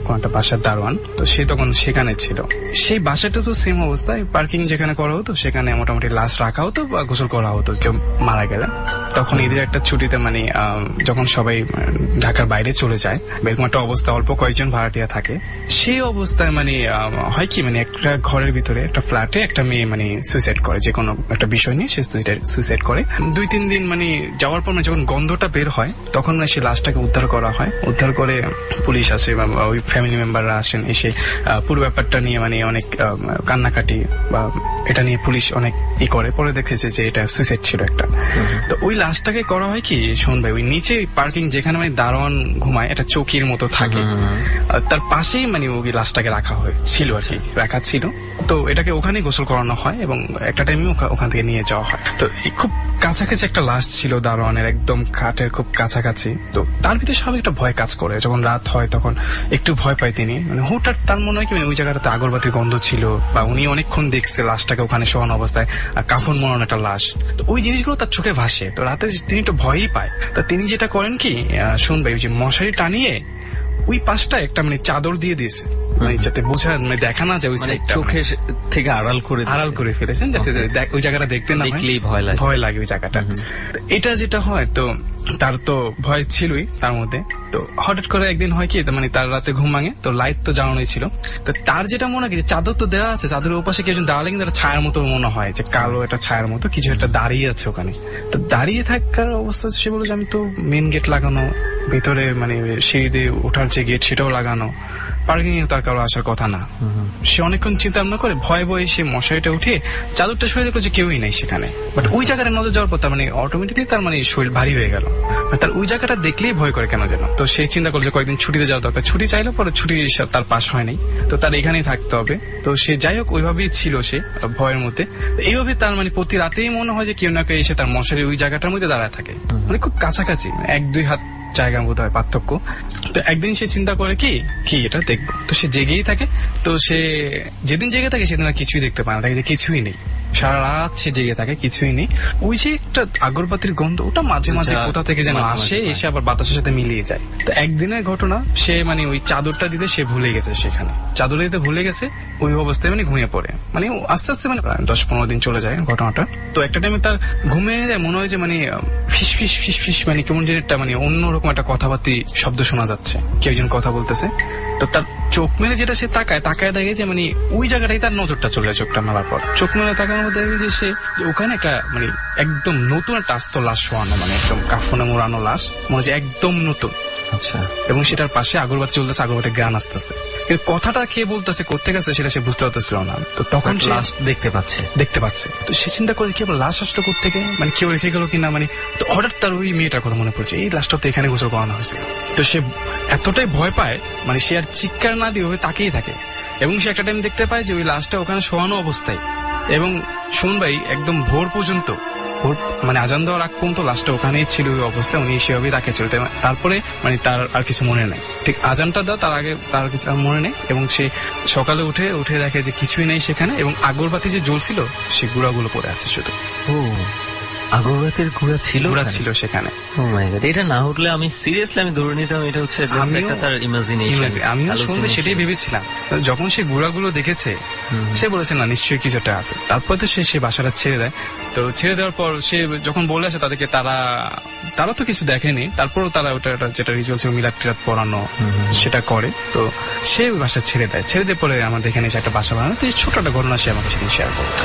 কোন একটা বাসার দারোয়ান। তো সে তখন সেখানে ছিল। সেই বাসাটা তো সেম অবস্থায়, পার্কিং যেখানে করা হতো সেখানে মোটামুটি লাশ রাখা হতো বা গোসল করা হতো কেউ মারা গেলে। তখন ঈদের একটা ছুটিতে মানে যখন সবাই ঢাকার বাইরে চলে যায়, এরকম একটা অবস্থা, অল্প কয়েকজন ভাড়াটিয়া থাকে, সেই অবস্থায় মানে হয় কি মানে একটা ঘরের ভিতরে একটা ফ্ল্যাটে একটা মেয়ে মানে সুইসাইড করে, যে কোনো একটা বিষয় নিয়ে সে সুইসাইড করে। 2-3 দিন মানে যাওয়ার পর যখন গন্ধটা বের হয় তখন সে লাশটাকে উদ্ধার করা হয়। উদ্ধার করে পুলিশ আসে বা ওই ফ্যামিলি মেম্বাররা আসেন, এসে পুরো ব্যাপারটা নিয়ে মানে অনেক কান্নাকাটি বা এটা নিয়ে পুলিশ অনেক করে। পরে দেখেছে যে এটা সুইসাইড ছিল একটা। তো ওই লাশটাকে করা হয় কি শোন ভাই, ওই নিচে পার্কিং যেখানে মানে দারোয়ান ঘুমায় একটা চৌকির মতো থাকে, তার পাশেই মানে ওই লাশটাকে রাখা হয়েছিল আর কি, রাখা ছিল। তো এটাকে ওখানে গোসল করানো হয় এবং একটা টাইমে ওখান থেকে নিয়ে যাওয়া হয়। তো খুব কাছাকাছি একটা লাশ ছিল দারোয়ানের, একদম খাটের খুব কাছাকাছি। তো তার ভিতরে স্বাভাবিক একটা ভয় কাজ করে, যখন রাত হয় তখন একটু ভয় পায় তিনি। মানে হুটার তার মনে হয় কি ওই জায়গাটাতে আগরবাতির গন্ধ ছিল বা উনি অনেকক্ষণ দেখছে লাশটাকে ওখানে শোয়ানো অবস্থায়, কাফন মোড়ানো একটা লাশ। তো ওই জিনিসগুলো তার চোখে ভাসে। তো রাতে তিনি একটু ভয়ই পায়। তো তিনি যেটা করেন কি শুনবে, ওই যে মশারি টানিয়ে ওই পাশটা একটা মানে চাদর দিয়ে দিয়েছে, মানে যাতে বোঝা মানে দেখা না যায়, ওই চোখে থেকে আড়াল করে ফেলেছেন যাতে ওই জায়গাটা দেখতে না দেখলেই ভয় লাগে ওই জায়গাটা। এটা যেটা হয়, তো তার তো ভয় ছিলই তার মধ্যে। তো হঠাৎ করে একদিন হয় কি মানে তার রাতে ঘুম ভাঙে, তো লাইট তো জ্বালানোই ছিল। তো তার যেটা মনে হয় যে চাদর তো দেওয়া আছে, চাদরের ওপাশে কেউ দাঁড়ালে কিন্তু একটা ছায়ার মতো মনে হয়, যে কালো একটা ছায়ার মতো কিছু একটা দাঁড়িয়ে আছে ওখানে। তো দাঁড়িয়ে থাকার অবস্থা সে বলে যে আমি তো মেন গেট লাগানো, ভিতরে মানে সিঁড়ি দিয়ে ওঠার যে গেট সেটাও লাগানো, পার্কিং এ তার কারো আসার কথা না। সে অনেকক্ষণ চিন্তা ভাবনা করে ভয়ে ভয়ে সে মশারিটা উঠে চাদরটা সরে দেখলো যে কেউই নেই সেখানে। বাট ওই জায়গাটা নজর যাওয়ার পর তার মানে অটোমেটিকলি তার মানে শরীর ভারী হয়ে গেল, তার ওই জায়গাটা দেখলেই ভয় করে কেন যেন। তো সে চিন্তা করলো যে কয়েকদিন ছুটিতে যাওয়া দরকার। ছুটি চাইলো, পরে ছুটি তার পাস হয় নাই, তো তার এখানেই থাকতে হবে। তো সে যাই হোক ওইভাবেই ছিল সে ভয়ের মধ্যে। এইভাবে তার মানে প্রতি রাতেই মনে হয় যে কেউ না কেউ এসে তার মশারি ওই জায়গাটার মধ্যে দাঁড়ায় থাকে, মানে খুব কাছাকাছি, 1-2 হাত জায়গা বোধ হয় পার্থক্য। তো একদিন সে চিন্তা করে কি এটা দেখবো। তো সে জেগেই থাকে। তো সে যেদিন জেগে থাকে সেদিন আর কিছুই দেখতে পায় না, দেখে যে কিছুই নেই। সারা রাত সে জেগে থাকে, কিছুই নেই। ওই যে একটা আগরবাতির গন্ধ, ওটা মাঝে মাঝে কোথা থেকে যেন আসে, এসে আবার বাতাসের সাথে মিলিয়ে যায়। তো একদিনের ঘটনা, সে মানে ওই চাদরটা দিতে সে ভুলে গেছে, সেখানে চাদর দিতে ভুলে গেছে। ওই অবস্থায় মানে ঘুমিয়ে পড়ে, মানে আস্তে আস্তে মানে 10-15 দিন চলে যায় ঘটনাটা। তো একটা টাইমে তার ঘুমিয়ে যায়, মনে হয় যে মানে ফিস ফিস ফিস ফিস মানে কেমন যেন একটা মানে অন্যরকম একটা কথাবার্তি শব্দ শোনা যাচ্ছে, কেউ একজন কথা বলতেছে। তো তার চোখ মেলে যেটা সে তাকায় দেখে যে মানে ওই জায়গাটাই তার নজরটা চলে যায়। চোখটা মেলার পর চোখ মেলে তাকানোর মধ্যে দেখে যে সে ওখানে একটা মানে একদম নতুন একটা আস্ত লাশ শোয়ানো, মানে একদম কাফনে মোড়ানো লাশ, মনে হচ্ছে একদম নতুন। আচ্ছা। এবং সেটার পাশে আগরবাতি চলতেছে, আগরবাতির গান আসতেছে। কিন্তু কথাটা কে বলতেছে, কোত্থেকে আসছে সেটা সে বুঝতে পারতেছিল না। তো তখন লাশ দেখতে পাচ্ছে। তো সে চিন্তা করে কি লাশ আসলো কোত্থেকে, মানে কেউ রেখে গেল কিনা। মানে তো হঠাৎ তার ওই মেয়েটার কথা মনে পড়ছে, এই লাশটা তো এখানে গোসল করানো হয়েছিল। তো সে এতটাই ভয় পায়, মানে সে আর চিৎকার না দিয়ে তাকিয়ে থাকে। এবং সে একটা টাইম দেখতে পায় যে ওই লাশটা ওখানে শোয়ানো অবস্থায়। এবং শুন ভাই, একদম ভোর পর্যন্ত, মানে আজান দেওয়ার আগ পর্যন্ত লাশটা ওখানেই ছিল ওই অবস্থায়। উনি সেভাবেই তাকে ছিল। তারপরে মানে তার আর কিছু মনে নেই, ঠিক আজানটা দাও তার আগে তার কিছু আর মনে নেই। এবং সে সকালে উঠে দেখে যে কিছুই নেই সেখানে, এবং আগরবাতি যে জ্বলছিল সে গুঁড়াগুলো পড়ে আছে শুধু। আগরবাতির গুঁড়া ছিল সেখানে। এটা না উঠলে আমি সিরিয়াসলি আমি ধরে নিতাম এটা হচ্ছে তার ইমাজিনেশন। আমিও শুনলে সেটাই ভেবেছিলাম। যখন সে গুঁড়াগুলো দেখেছে সে বলেছে না নিশ্চয়ই কিছুটা আছে। তারপর তো সে বাসাটা ছেড়ে দেয়। তো ছেড়ে দেওয়ার পর সে যখন বলে আসে তাদেরকে, তারা তো কিছু দেখেনি। তারপরও তারা ওটা যেটা রিচুয়াল ছিল মিলাদ টিলাদ পড়ানো সেটা করে। তো সে ওই বাসা ছেড়ে দেয়। ছেড়ে দিয়ে পরে আমাদের এখানে এসে একটা বাসা বানানো। তো ছোট একটা ঘটনা সে আমাকে সেদিন শেয়ার করতো।